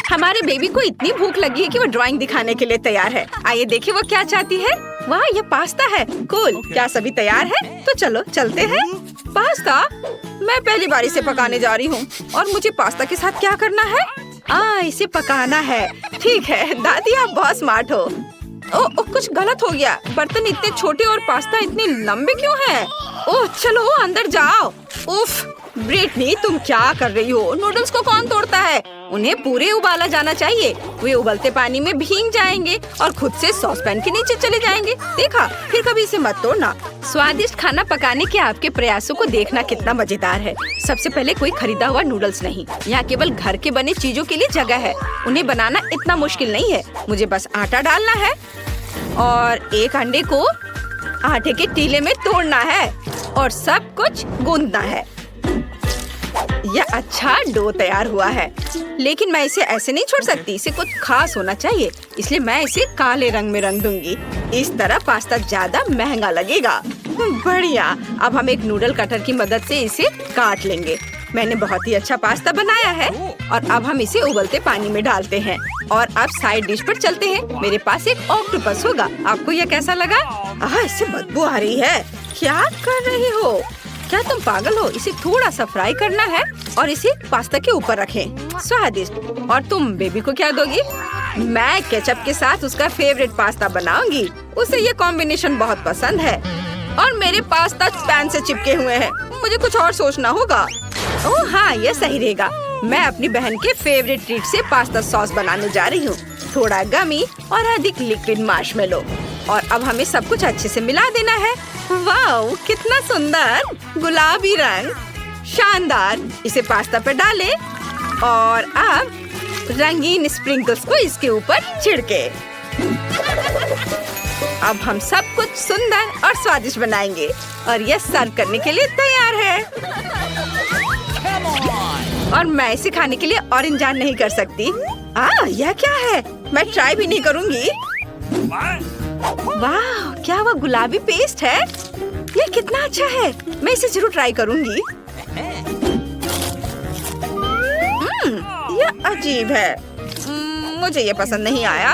हमारे बेबी को इतनी भूख लगी है कि वो ड्राइंग दिखाने के लिए तैयार है। आइए देखिए वो क्या चाहती है। वाह, ये पास्ता है। कूल। क्या सभी तैयार है? तो चलो चलते हैं। पास्ता? मैं पहली बारी से पकाने जा रही हूँ और मुझे पास्ता के साथ क्या करना है? इसे पकाना है। ठीक है दादी, आप बहुत स्मार्ट हो। कुछ गलत हो गया। बर्तन इतने छोटे और पास्ता इतने लंबे क्यों हैं? ओह चलो अंदर जाओ। उफ, ब्रिटनी तुम क्या कर रही हो? नूडल्स को कौन तोड़ता है? उन्हें पूरे उबाला जाना चाहिए। वे उबलते पानी में भीग जाएंगे और खुद से सॉस पैन के नीचे चले जाएंगे। देखा? फिर कभी इसे मत तोड़ना। स्वादिष्ट खाना पकाने के आपके प्रयासों को देखना कितना मजेदार है। सबसे पहले कोई खरीदा हुआ नूडल्स नहीं, यहाँ केवल घर के बने चीजों के लिए जगह है। उन्हें बनाना इतना मुश्किल नहीं है। मुझे बस आटा डालना है और एक अंडे को आटे के टीले में तोड़ना है और सब कुछ गूंदना है। यह अच्छा डो तैयार हुआ है, लेकिन मैं इसे ऐसे नहीं छोड़ सकती। इसे कुछ खास होना चाहिए, इसलिए मैं इसे काले रंग में रंग दूंगी। इस तरह पास्ता ज्यादा महंगा लगेगा। बढ़िया। अब हम एक नूडल कटर की मदद से इसे काट लेंगे। मैंने बहुत ही अच्छा पास्ता बनाया है और अब हम इसे उबलते पानी में डालते हैं। और अब साइड डिश पर चलते हैं। मेरे पास एक ऑक्टोपस होगा। आपको यह कैसा लगा? इससे बदबू आ रही है। क्या कर रही हो? क्या तुम पागल हो? इसे थोड़ा सा फ्राई करना है और इसे पास्ता के ऊपर रखें। स्वादिष्ट। और तुम बेबी को क्या दोगी? मैं केचप के साथ उसका फेवरेट पास्ता बनाऊंगी। उसे ये कॉम्बिनेशन बहुत पसंद है। और मेरे पास्ता पैन से चिपके हुए हैं। मुझे कुछ और सोचना होगा। ओह हाँ, ये सही रहेगा। मैं अपनी बहन के फेवरेट ट्रीट से पास्ता सॉस बनाने जा रही हूँ। थोड़ा गमी और अधिक लिक्विड मार्शमेलो। और अब हमें सब कुछ अच्छे से मिला देना है। वाह, कितना सुंदर गुलाबी रंग, शानदार। इसे पास्ता पर डालें और अब रंगीन स्प्रिंकल्स को इसके ऊपर छिड़के। अब हम सब कुछ सुंदर और स्वादिष्ट बनाएंगे और यह सर्व करने के लिए तैयार है। और मैं इसे खाने के लिए और इंतजार नहीं कर सकती। यह क्या है? मैं ट्राई भी नहीं करूंगी। वाह, क्या वह गुलाबी पेस्ट है? ये कितना अच्छा है। मैं इसे जरूर ट्राई करूंगी। यह अजीब है। मुझे ये पसंद नहीं आया।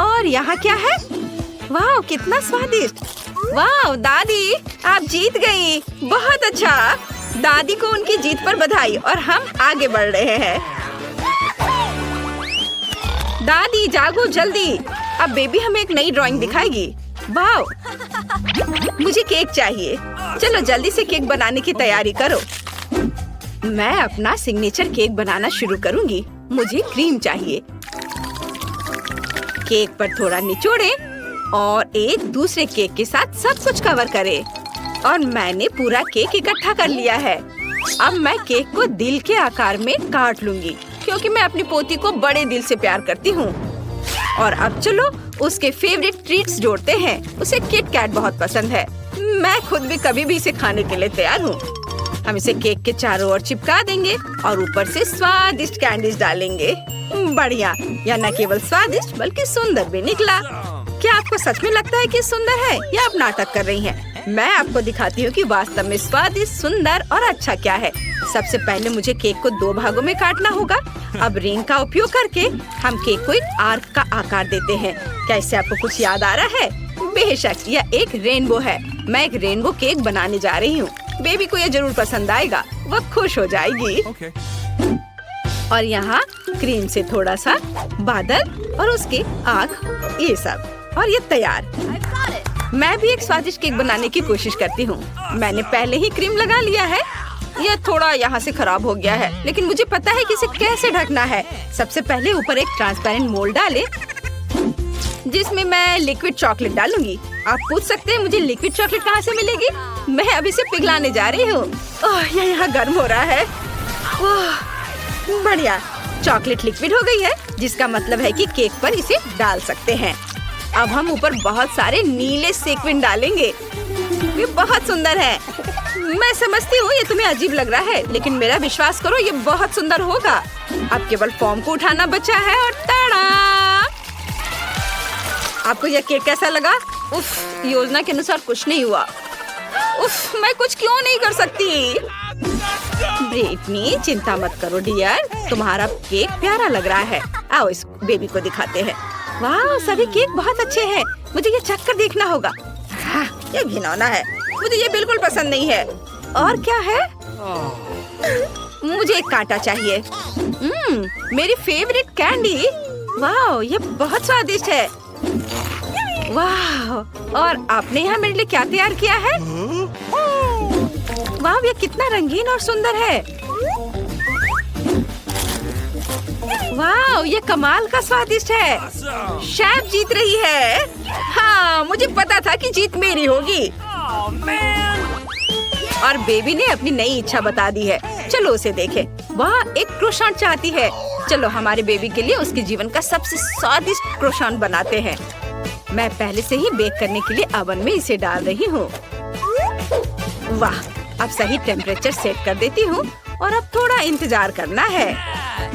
और यहाँ क्या है? वाह, कितना स्वादिष्ट। वाह दादी, आप जीत गई। बहुत अच्छा। दादी को उनकी जीत पर बधाई। और हम आगे बढ़ रहे हैं। दादी जागो जल्दी। अब बेबी हमें एक नई ड्राइंग दिखाएगी। वाह, मुझे केक चाहिए। चलो जल्दी से केक बनाने की तैयारी करो। मैं अपना सिग्नेचर केक बनाना शुरू करूंगी। मुझे क्रीम चाहिए। केक पर थोड़ा निचोड़ें और एक दूसरे केक के साथ सब कुछ कवर करें। और मैंने पूरा केक इकट्ठा कर लिया है। अब मैं केक को दिल के आकार में काट लूंगी, क्योंकि मैं अपनी पोती को बड़े दिल से प्यार करती हूँ। और अब चलो उसके फेवरेट ट्रीट्स जोड़ते हैं। उसे किट कैट बहुत पसंद है। मैं खुद भी कभी भी इसे खाने के लिए तैयार हूँ। हम इसे केक के चारों ओर चिपका देंगे और ऊपर से स्वादिष्ट कैंडीज डालेंगे। बढ़िया। यह न केवल स्वादिष्ट बल्कि सुंदर भी निकला। क्या आपको सच में लगता है कि सुंदर है या आप नाटक कर रही हैं? मैं आपको दिखाती हूँ कि वास्तव में स्वादिष्ट, सुंदर और अच्छा क्या है। सबसे पहले मुझे केक को 2 भागों में काटना होगा। अब रिंग का उपयोग करके हम केक को एक आर्क का आकार देते हैं। क्या इससे आपको कुछ याद आ रहा है? बेशक, यह एक रेनबो है। मैं एक रेनबो केक बनाने जा रही हूँ। बेबी को यह जरूर पसंद आएगा। वह खुश हो जाएगी। और यहाँ क्रीम से थोड़ा सा बादल और उसके आँख, ये सब। और ये तैयार। मैं भी एक स्वादिष्ट केक बनाने की कोशिश करती हूँ। मैंने पहले ही क्रीम लगा लिया है। यह थोड़ा यहाँ से खराब हो गया है, लेकिन मुझे पता है कि इसे कैसे ढकना है। सबसे पहले ऊपर एक ट्रांसपेरेंट मोल्ड डालें, जिसमें मैं लिक्विड चॉकलेट डालूंगी। आप पूछ सकते हैं मुझे लिक्विड चॉकलेट कहाँ से मिलेगी? मैं अभी इसे पिघलाने जा रही हूँ। यह यहाँ गर्म हो रहा है। बढ़िया, चॉकलेट लिक्विड हो गई है, जिसका मतलब है कि केक पर इसे डाल सकते हैं। अब हम ऊपर बहुत सारे नीले सीक्वेंस डालेंगे। ये बहुत सुंदर है। मैं समझती हूँ ये तुम्हें अजीब लग रहा है, लेकिन मेरा विश्वास करो ये बहुत सुंदर होगा। अब केवल फॉर्म को उठाना बचा है और टाड़ा! आपको यह केक कैसा लगा? उफ, योजना के अनुसार कुछ नहीं हुआ। उफ, मैं कुछ क्यों नहीं कर सकती? ब्रिटनी चिंता मत करो डियर, तुम्हारा केक प्यारा लग रहा है। आओ इस बेबी को दिखाते हैं। वाह, सभी केक बहुत अच्छे हैं। मुझे ये चख कर देखना होगा। हाँ, ये घिनौना है, मुझे ये बिल्कुल पसंद नहीं है। और क्या है? मुझे एक कांटा चाहिए। मेरी फेवरेट कैंडी। वाह, ये बहुत स्वादिष्ट है। वाह, और आपने यहाँ मेरे लिए क्या तैयार किया है? वाह, ये कितना रंगीन और सुंदर है। वाह, ये कमाल का स्वादिष्ट है। शेफ जीत रही है। हाँ, मुझे पता था कि जीत मेरी होगी। और बेबी ने अपनी नई इच्छा बता दी है। चलो उसे देखें। वह एक क्रोसान चाहती है। चलो हमारे बेबी के लिए उसके जीवन का सबसे स्वादिष्ट क्रोसान बनाते हैं। मैं पहले से ही बेक करने के लिए ओवन में इसे डाल रही हूँ। वाह, अब सही टेम्परेचर सेट कर देती हूँ और अब थोड़ा इंतजार करना है।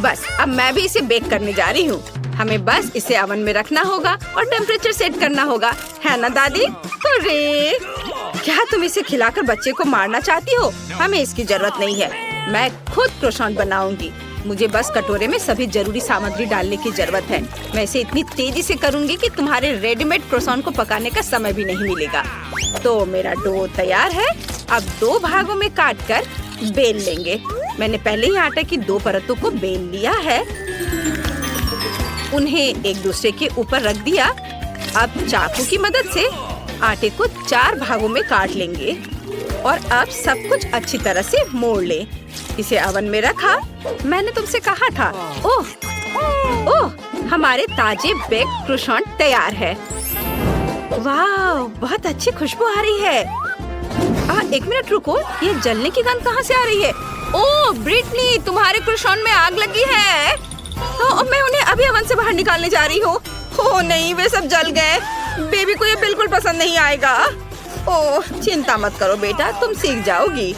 बस अब मैं भी इसे बेक करने जा रही हूँ। हमें बस इसे ओवन में रखना होगा और टेम्परेचर सेट करना होगा, है ना दादी? अरे क्या तुम इसे खिलाकर बच्चे को मारना चाहती हो? हमें इसकी जरूरत नहीं है। मैं खुद क्रोसान बनाऊंगी। मुझे बस कटोरे में सभी जरूरी सामग्री डालने की जरूरत है। मैं इसे इतनी तेजी से करूंगी कि तुम्हारे रेडीमेड क्रोसान को पकाने का समय भी नहीं मिलेगा। तो मेरा डो तैयार है। अब 2 भागों में काटकर बेल लेंगे। मैंने पहले ही आटे की 2 परतों को बेल लिया है। उन्हें एक दूसरे के ऊपर रख दिया। अब चाकू की मदद से आटे को 4 भागों में काट लेंगे और अब सब कुछ अच्छी तरह से मोड़ ले। इसे ओवन में रखा। मैंने तुमसे कहा था। ओह, हमारे ताजे बेक क्रोसान तैयार है। वाह, बहुत अच्छी खुशबू आ रही है। एक मिनट रुको, ये जलने की गंध कहाँ से आ रही है? ओह ब्रिटनी, तुम्हारे क्रोसान में आग लगी है। मैं उन्हें अभी ओवन से बाहर निकालने जा रही हूँ। ओह नहीं, वे सब जल गए। बेबी को ये बिल्कुल पसंद नहीं आएगा। ओह चिंता मत करो बेटा, तुम सीख जाओगी।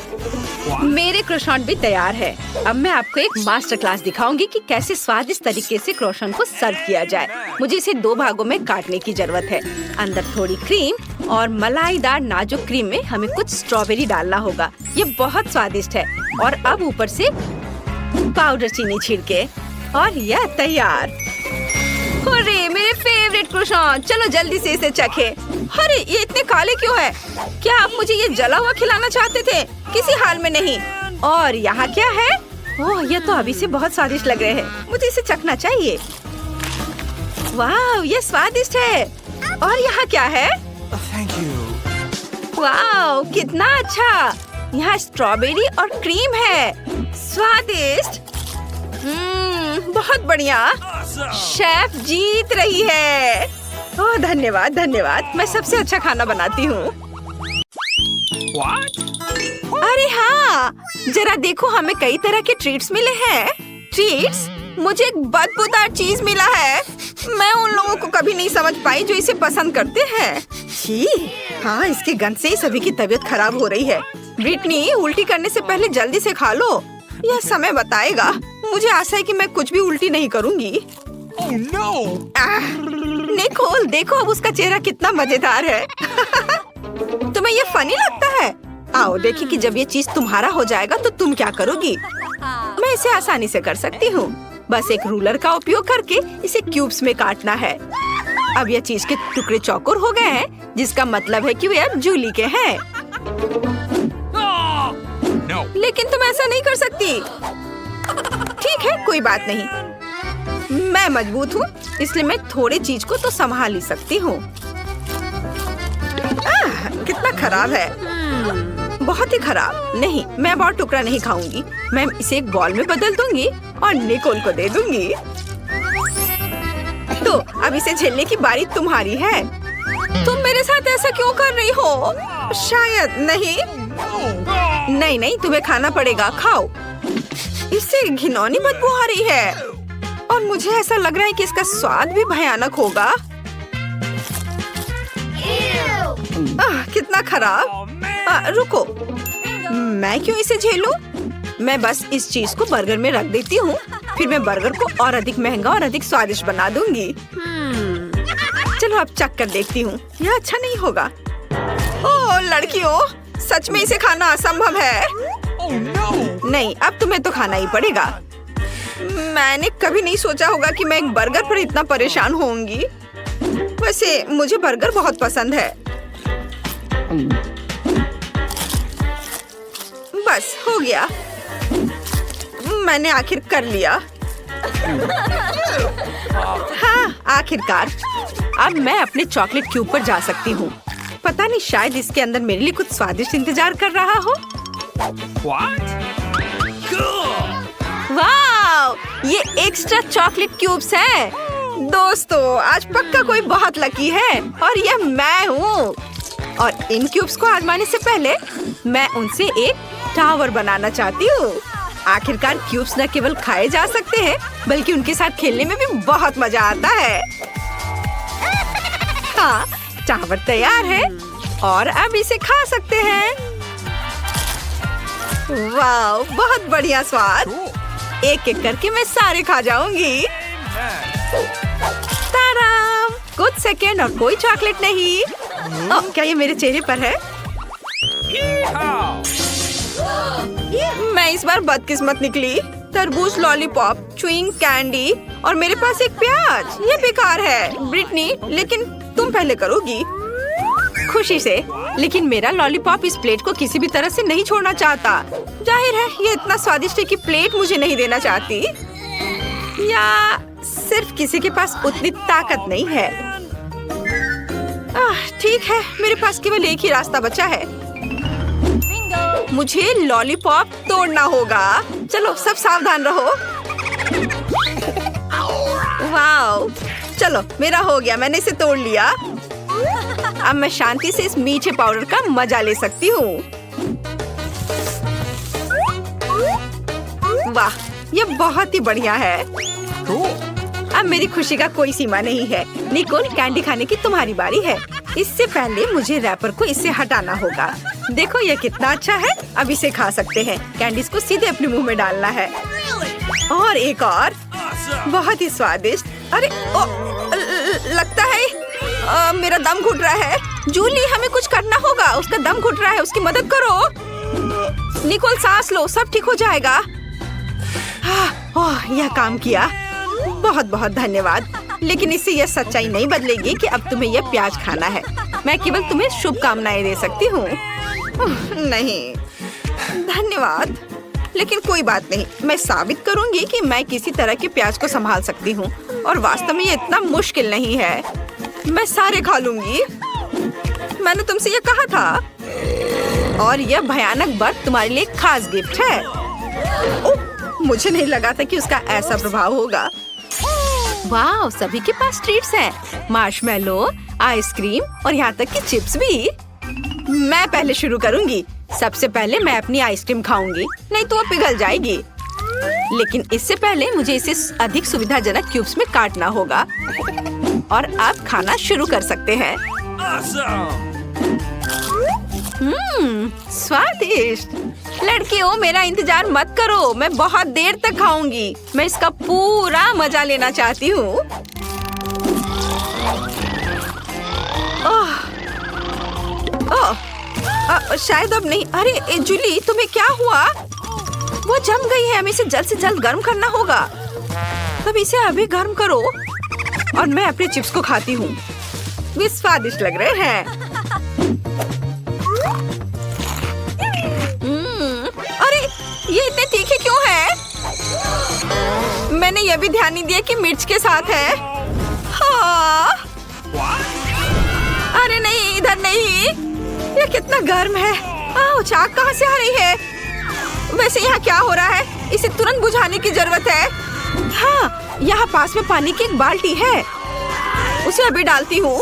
मेरे क्रोसान भी तैयार है। अब मैं आपको एक मास्टर क्लास दिखाऊंगी कि कैसे स्वादिष्ट तरीके से क्रोसान को सर्व किया जाए। मुझे इसे 2 भागों में काटने की जरूरत है। अंदर थोड़ी क्रीम और मलाईदार नाजुक क्रीम में हमें कुछ स्ट्रॉबेरी डालना होगा। ये बहुत स्वादिष्ट है। और अब ऊपर से पाउडर चीनी छिड़के और यह तैयार। अरे मेरे फेवरेट क्रोसान, चलो जल्दी से इसे चखें। अरे ये इतने काले क्यों है? क्या आप मुझे ये जला हुआ खिलाना चाहते थे? किसी हाल में नहीं। और यहाँ क्या है? ओह ये तो अभी से बहुत स्वादिष्ट लग रहे हैं। मुझे इसे चखना चाहिए। वाह ये स्वादिष्ट है। और यहाँ क्या है? वाह कितना अच्छा। यहाँ स्ट्रॉबेरी और क्रीम है। स्वादिष्ट। बहुत बढ़िया। शेफ जीत रही है। ओह धन्यवाद धन्यवाद, मैं सबसे अच्छा खाना बनाती हूँ। अरे हाँ, जरा देखो हमें कई तरह के ट्रीट्स मिले हैं। ट्रीट्स? मुझे एक बदबूदार चीज मिला है। मैं उन लोगों को कभी नहीं समझ पाई जो इसे पसंद करते हैं। छी, हाँ इसकी गंध से ही सभी की तबीयत खराब हो रही है। ब्रिटनी उल्टी करने से पहले जल्दी से खा लो। यह समय बताएगा। मुझे आशा है कि मैं कुछ भी उल्टी नहीं करूँगी। Oh no! निकोल देखो अब उसका चेहरा कितना मजेदार है। तुम्हें ये फनी लगता है? आओ देखिए कि जब ये चीज तुम्हारा हो जाएगा तो तुम क्या करोगी। मैं इसे आसानी से कर सकती हूँ। बस एक रूलर का उपयोग करके इसे क्यूब्स में काटना है। अब ये चीज के टुकड़े चौकोर हो गए हैं, जिसका मतलब है कि वे अब जूली के हैं। No. लेकिन तुम ऐसा नहीं कर सकती। ठीक है कोई बात नहीं, मैं मजबूत हूँ इसलिए मैं थोड़े चीज को तो संभाल ही सकती हूँ। कितना खराब है, बहुत ही खराब। नहीं, मैं अब और टुकड़ा नहीं खाऊंगी। मैं इसे एक बॉल में बदल दूंगी और निकोल को दे दूंगी। तो अब इसे झेलने की बारी तुम्हारी है। तुम मेरे साथ ऐसा क्यों कर रही हो? शायद नहीं। नहीं नहीं, तुम्हें खाना पड़ेगा, खाओ। इससे घिनौनी बदबू आ रही है और मुझे ऐसा लग रहा है कि इसका स्वाद भी भयानक होगा। कितना खराब। रुको, मैं क्यों इसे झेलूं? मैं बस इस चीज को बर्गर में रख देती हूँ। फिर मैं बर्गर को और अधिक महंगा और अधिक स्वादिष्ट बना दूंगी। चलो अब चख कर देखती हूँ। यह अच्छा नहीं होगा। ओह लड़कियों, सच में इसे खाना असंभव है। Oh no! नहीं, अब तुम्हें तो खाना ही पड़ेगा। मैंने कभी नहीं सोचा होगा कि मैं एक बर्गर पर इतना परेशान होंगी। वैसे मुझे बर्गर बहुत पसंद है। बस हो गया, मैंने आखिर कर लिया। हाँ, आखिरकार अब मैं अपने चॉकलेट क्यूब पर जा सकती हूँ। पता नहीं, शायद इसके अंदर मेरे लिए कुछ स्वादिष्ट इंतजार कर रहा हो। What? वाव! ये एक्स्ट्रा चॉकलेट क्यूब्स हैं। दोस्तों, आज पक्का कोई बहुत लकी है और यह मैं हूँ। और इन क्यूब्स को आजमाने से पहले मैं उनसे एक टावर बनाना चाहती हूँ। आखिरकार क्यूब्स न केवल खाए जा सकते हैं बल्कि उनके साथ खेलने में भी बहुत मजा आता है। हाँ, टावर तैयार है और अब इसे खा सकते हैं। वाव, बहुत बढ़िया स्वाद। एक एक करके मैं सारे खा जाऊंगी। ताराम! कुछ सेकेंड और कोई चॉकलेट नहीं। ओह, क्या ये मेरे चेहरे पर है? मैं इस बार बदकिस्मत निकली। तरबूज, लॉलीपॉप, च्युइंग कैंडी और मेरे पास एक प्याज। ये बेकार है। ब्रिटनी, लेकिन तुम पहले करोगी। खुशी से, लेकिन मेरा लॉलीपॉप इस प्लेट को किसी भी तरह से नहीं छोड़ना चाहता। जाहिर है, ये इतना स्वादिष्ट है कि प्लेट मुझे नहीं देना चाहती। या सिर्फ किसी के पास उतनी ताकत नहीं है। ठीक है, मेरे पास केवल एक ही रास्ता बचा है। मुझे लॉलीपॉप तोड़ना होगा। चलो, सब सावधान रहो। वाओ! चलो, मेरा हो गया, मैंने इसे तोड़ लिया। अब मैं शांति से इस मीठे पाउडर का मजा ले सकती हूँ। वाह, ये बहुत ही बढ़िया है। अब मेरी खुशी का कोई सीमा नहीं है। निकोल, कैंडी खाने की तुम्हारी बारी है। इससे पहले मुझे रैपर को इससे हटाना होगा। देखो, ये कितना अच्छा है। अब इसे खा सकते हैं। कैंडीज को सीधे अपने मुंह में डालना है। और एक और, बहुत ही स्वादिष्ट। अरे लगता है मेरा दम घुट रहा है। जूली, हमें कुछ करना होगा। उसका दम घुट रहा है, उसकी मदद करो। निकोल, सांस लो, सब ठीक हो जाएगा। ओह, यह काम किया। बहुत बहुत धन्यवाद। लेकिन इससे यह सच्चाई नहीं बदलेगी कि अब तुम्हें यह प्याज खाना है। मैं केवल तुम्हें शुभकामनाएं दे सकती हूँ। नहीं, धन्यवाद। लेकिन कोई बात नहीं, मैं साबित करूंगी कि मैं किसी तरह के प्याज को संभाल सकती हूँ। और वास्तव में ये इतना मुश्किल नहीं है। मैं सारे खा लूंगी। मैंने तुमसे ये कहा था। और यह भयानक बर्फ तुम्हारे लिए एक खास गिफ्ट है। ओह, मुझे नहीं लगा था कि उसका ऐसा प्रभाव होगा। वाह, सभी के पास ट्रीट्स हैं। मार्शमेलो, आइसक्रीम और यहाँ तक कि चिप्स भी। मैं पहले शुरू करूंगी। सबसे पहले मैं अपनी आइसक्रीम खाऊंगी, नहीं तो वो पिघल जाएगी। लेकिन इससे पहले मुझे इसे अधिक सुविधाजनक क्यूब्स में काटना होगा। और अब खाना शुरू कर सकते हैं। स्वादिष्ट। लड़कियों, मेरा इंतजार मत करो, मैं बहुत देर तक खाऊंगी। मैं इसका पूरा मजा लेना चाहती हूँ। शायद अब नहीं। अरे जूली, तुम्हें क्या हुआ? वो जम गई है। हमें इसे जल्द से जल्द गर्म करना होगा। तब इसे अभी गर्म करो। और मैं अपने चिप्स को खाती हूँ। वे स्वादिष्ट लग रहे हैं। अरे, ये इतने तीखे क्यों हैं? मैंने यह भी ध्यान नहीं दिया कि मिर्च के साथ है। हाँ। अरे नहीं, इधर नहीं। ये कितना गर्म है। आग कहाँ से आ रही है? वैसे यहाँ क्या हो रहा है? इसे तुरंत बुझाने की जरूरत है। हाँ, यहाँ पास में पानी की एक बाल्टी है। उसे अभी डालती हूँ।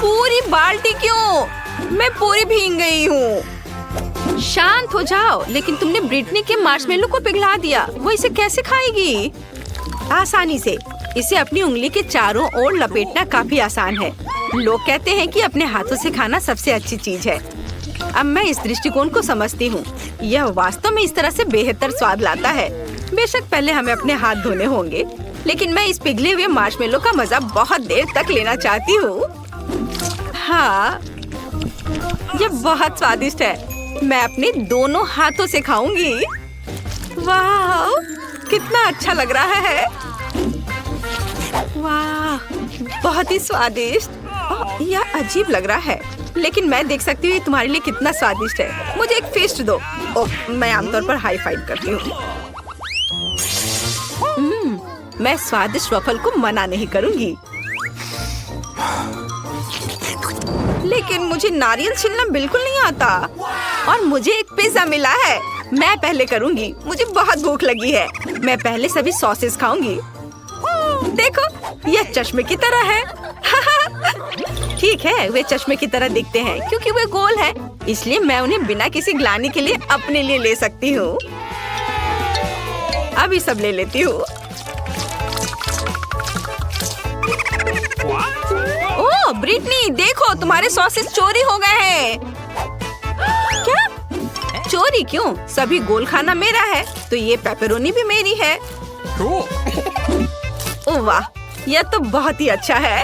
पूरी बाल्टी क्यों? मैं पूरी भीग गई हूँ। शांत हो जाओ। लेकिन तुमने ब्रिटनी के मार्शमेलो को पिघला दिया। वो इसे कैसे खाएगी? आसानी से। इसे अपनी उंगली के चारों ओर लपेटना काफी आसान है। लोग कहते हैं कि अपने हाथों से खाना सबसे अच्छी चीज है। अब मैं इस दृष्टिकोण को समझती हूँ। यह वास्तव में इस तरह से बेहतर स्वाद लाता है। बेशक पहले हमें अपने हाथ धोने होंगे, लेकिन मैं इस पिघले हुए मार्शमेलो का मजा बहुत देर तक लेना चाहती हूँ। हाँ, यह बहुत स्वादिष्ट है। मैं अपने दोनों हाथों से खाऊंगी। वाह, कितना अच्छा लग रहा है। वाह, बहुत ही स्वादिष्ट। ओह, यह अजीब लग रहा है, लेकिन मैं देख सकती हूँ ये तुम्हारे लिए कितना स्वादिष्ट है। मुझे एक फिस्ट दो। ओह, मैं आमतौर पर हाई फाइव करती हूँ। मैं स्वादिष्ट वफल को मना नहीं करूंगी, लेकिन मुझे नारियल छीलना बिल्कुल नहीं आता। और मुझे एक पिज्जा मिला है। मैं पहले करूंगी, मुझे बहुत भूख लगी है। मैं पहले सभी सॉसेस खाऊंगी। देखो, यह चश्मे की तरह है। ठीक है, वे चश्मे की तरह दिखते हैं क्योंकि वे गोल हैं, इसलिए मैं उन्हें बिना किसी ग्लानि के लिए अपने लिए ले सकती हूँ। अभी सब ले लेती हूँ। ओह ब्रिटनी, देखो तुम्हारे सॉसेस चोरी हो गए हैं। क्या? चोरी क्यों? सभी गोल खाना मेरा है, तो ये पेपरोनी भी मेरी है। Cool. ओह वाह, यह तो बहुत ही अच्छा है।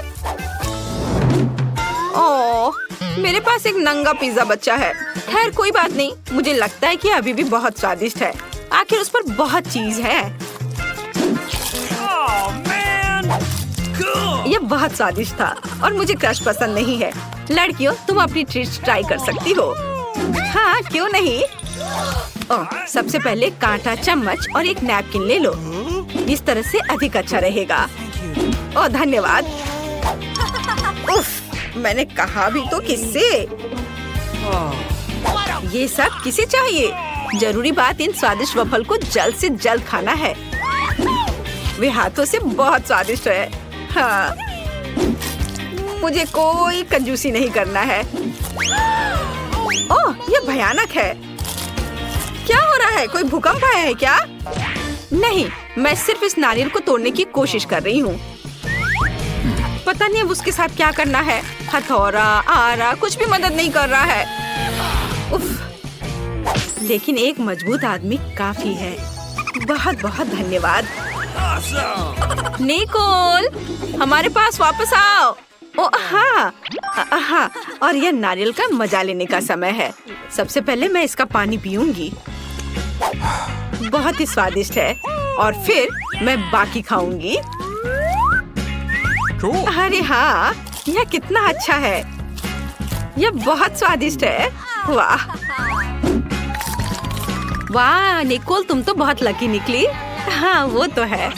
ओह, मेरे पास एक नंगा पिज्जा बचा है। खैर कोई बात नहीं, मुझे लगता है कि अभी भी बहुत स्वादिष्ट है। आखिर उस पर बहुत चीज है। Oh man. Cool. यह बहुत स्वादिष्ट था और मुझे क्रश पसंद नहीं है। लड़कियों, तुम अपनी ट्रीट्स ट्राई कर सकती हो। हाँ, क्यों नहीं। ओह, सबसे पहले कांटा, चम्मच और एक नैपकिन ले लो। इस तरह से अधिक अच्छा रहेगा। ओह धन्यवाद। उफ, मैंने कहा भी तो किससे। ये सब किसे चाहिए? जरूरी बात इन स्वादिष्ट वफल को जल्द से जल्द खाना है। वे हाथों से बहुत स्वादिष्ट है। हाँ, मुझे कोई कंजूसी नहीं करना है। ओह, ये भयानक है। क्या हो रहा है? कोई भूकंप आया है क्या? नहीं, मैं सिर्फ इस नारियल को तोड़ने की कोशिश कर रही हूँ। पता नहीं अब उसके साथ क्या करना है। हथौड़ा, आरा कुछ भी मदद नहीं कर रहा है। उफ, लेकिन एक मजबूत आदमी काफी है। बहुत बहुत धन्यवाद। Awesome. निकोल, हमारे पास वापस आओ। ओ हाँ, हाँ, और यह नारियल का मजा लेने का समय है। सबसे पहले मैं इसका पानी पीऊंगी। बहुत ही स्वादिष्ट है। और फिर मैं बाकी खाऊंगी। Cool. अरे हाँ, यह कितना अच्छा है। यह बहुत स्वादिष्ट है। वाह वाह, निकोल तुम तो बहुत लकी निकली। हाँ, वो तो है।